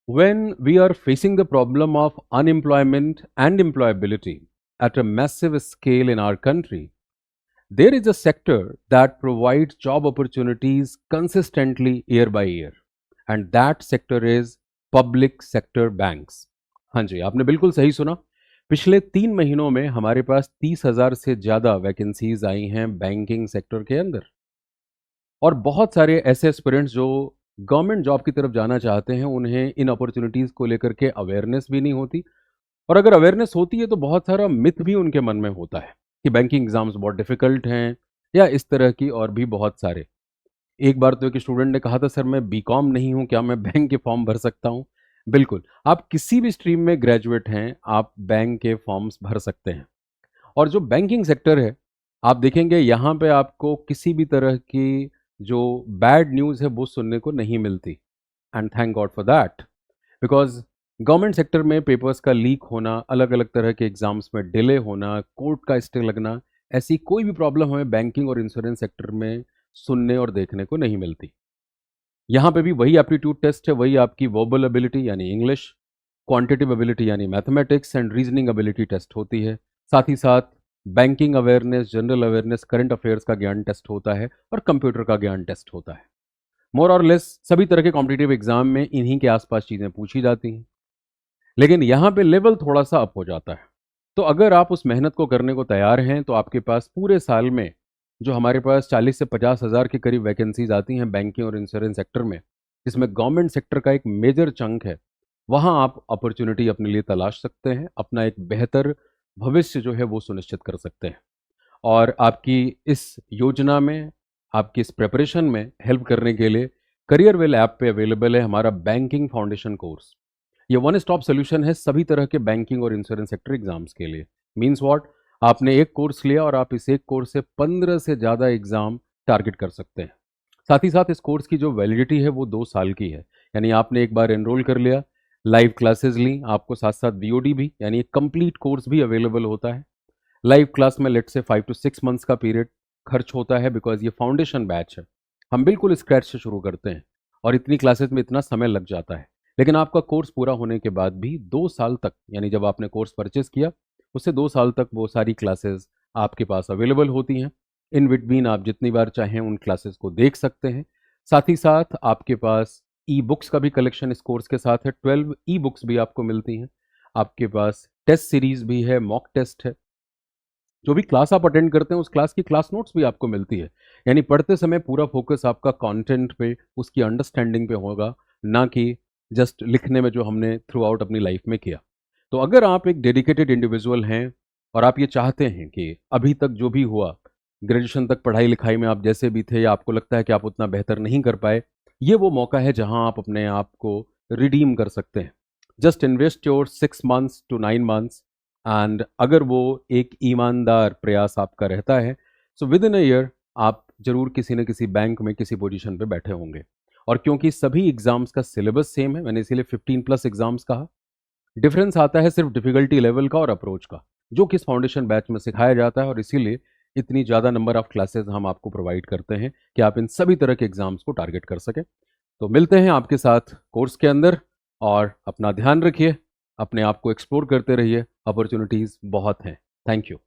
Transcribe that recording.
When we are facing the problem of unemployment and employability at a massive scale in our country, there is a sector that provides job opportunities consistently year by year, and that sector is public sector banks. हाँ जी, आपने बिल्कुल सही सुना। पिछले 3 महीनों में हमारे पास 30,000 से ज़्यादा वैकेंसीज आई हैं बैंकिंग सेक्टर के अंदर, और बहुत सारे ऐसे एस्पिरेंट्स जो गवर्नमेंट जॉब की तरफ जाना चाहते हैं, उन्हें इन अपॉर्चुनिटीज़ को लेकर के अवेयरनेस भी नहीं होती। और अगर अवेयरनेस होती है तो बहुत सारा मिथ भी उनके मन में होता है कि बैंकिंग एग्जाम्स बहुत डिफिकल्ट हैं, या इस तरह की और भी बहुत सारे। एक बार तो एक स्टूडेंट ने कहा था, सर मैं बीकॉम नहीं हूं, क्या मैं बैंक के फॉर्म भर सकता हूं? बिल्कुल, आप किसी भी स्ट्रीम में ग्रेजुएट हैं, आप बैंक के फॉर्म्स भर सकते हैं। और जो बैंकिंग सेक्टर है, आप देखेंगे यहाँ पे आपको किसी भी तरह की जो बैड न्यूज़ है वो सुनने को नहीं मिलती, and thank God for that. Because government sector में पेपर्स का लीक होना, अलग अलग तरह के एग्जाम्स में डिले होना, कोर्ट का स्टे लगना, ऐसी कोई भी प्रॉब्लम हमें बैंकिंग और इंश्योरेंस सेक्टर में सुनने और देखने को नहीं मिलती। यहाँ पे भी वही एप्टीट्यूड टेस्ट है, वही आपकी वर्बल एबिलिटी यानी इंग्लिश, क्वांटिटिव एबिलिटी यानी mathematics and reasoning ability test होती है। साथ ही साथ banking awareness, general awareness, current affairs का ज्ञान टेस्ट होता है, और कंप्यूटर का ज्ञान टेस्ट होता है। मोर और लेस सभी तरह के कॉम्पिटिटिव एग्जाम में इन्हीं के आसपास चीज़ें पूछी जाती हैं। लेकिन यहाँ पे लेवल थोड़ा सा अप हो जाता है। तो अगर आप उस मेहनत को करने को तैयार हैं तो आपके पास पूरे साल में जो हमारे पास 40 से 50 हज़ार के करीब वैकेंसीज आती हैं बैंकिंग और इंश्योरेंस सेक्टर में, जिसमें गवर्नमेंट सेक्टर का एक मेजर चंक है, वहाँ आप अपॉर्चुनिटी अपने लिए तलाश सकते हैं, अपना एक बेहतर भविष्य जो है वो सुनिश्चित कर सकते हैं। और आपकी इस योजना में, आपकी इस प्रिपरेशन में हेल्प करने के लिए करियर वेल ऐप पे अवेलेबल है हमारा बैंकिंग फाउंडेशन कोर्स। ये वन स्टॉप सोल्यूशन है सभी तरह के बैंकिंग और इंश्योरेंस सेक्टर एग्जाम्स के लिए। मीन्स व्हाट, आपने एक कोर्स लिया और आप इस एक कोर्स से 15 से ज़्यादा एग्जाम टारगेट कर सकते हैं। साथ ही साथ इस कोर्स की जो वैलिडिटी है वो 2 साल की है, यानी आपने एक बार एनरोल कर लिया, लाइव क्लासेस ली, आपको साथ साथ वीओडी भी यानी एक कंप्लीट कोर्स भी अवेलेबल होता है। लाइव क्लास में लेट से 5 to 6 मंथ्स का पीरियड खर्च होता है, बिकॉज ये फाउंडेशन बैच है, हम बिल्कुल स्क्रैच से शुरू करते हैं, और इतनी क्लासेस में इतना समय लग जाता है। लेकिन आपका कोर्स पूरा होने के बाद भी 2 साल तक, यानी जब आपने कोर्स परचेज किया उससे 2 साल तक वो सारी क्लासेस आपके पास अवेलेबल होती हैं। इन बिटवीन आप जितनी बार चाहें उन क्लासेस को देख सकते हैं। साथ ही साथ आपके पास ई बुक्स का भी कलेक्शन इस कोर्स के साथ है, 12 ई बुक्स भी आपको मिलती हैं। आपके पास टेस्ट सीरीज भी है, मॉक टेस्ट है। जो भी क्लास आप अटेंड करते हैं उस क्लास की क्लास नोट्स भी आपको मिलती है, यानी पढ़ते समय पूरा फोकस आपका कंटेंट पे, उसकी अंडरस्टैंडिंग पे होगा, ना कि जस्ट लिखने में जो हमने थ्रू आउट अपनी लाइफ में किया। तो अगर आप एक डेडिकेटेड इंडिविजुअल हैं और आप ये चाहते हैं कि अभी तक जो भी हुआ, ग्रेजुएशन तक पढ़ाई लिखाई में आप जैसे भी थे, या आपको लगता है कि आप उतना बेहतर नहीं कर पाए, ये वो मौका है जहां आप अपने आप को रिडीम कर सकते हैं। Just invest your 6 months to 9 months, and अगर वो एक ईमानदार प्रयास आपका रहता है, so with in a year आप जरूर किसी न किसी बैंक में किसी पोजीशन पे बैठे होंगे। और क्योंकि सभी एग्जाम्स का सिलेबस सेम है, मैंने इसीलिए 15+ एग्जाम्स कहा। डिफरेंस आता है सिर्फ डिफिकल्टी लेवल का और अप्रोच का, जो किस फाउंडेशन बैच में सिखाया जाता है, और इसीलिए इतनी ज़्यादा नंबर ऑफ क्लासेस हम आपको प्रोवाइड करते हैं कि आप इन सभी तरह के एग्जाम्स को टारगेट कर सकें। तो मिलते हैं आपके साथ कोर्स के अंदर, और अपना ध्यान रखिए, अपने आप को एक्सप्लोर करते रहिए, अपॉर्चुनिटीज़ बहुत हैं। Thank you.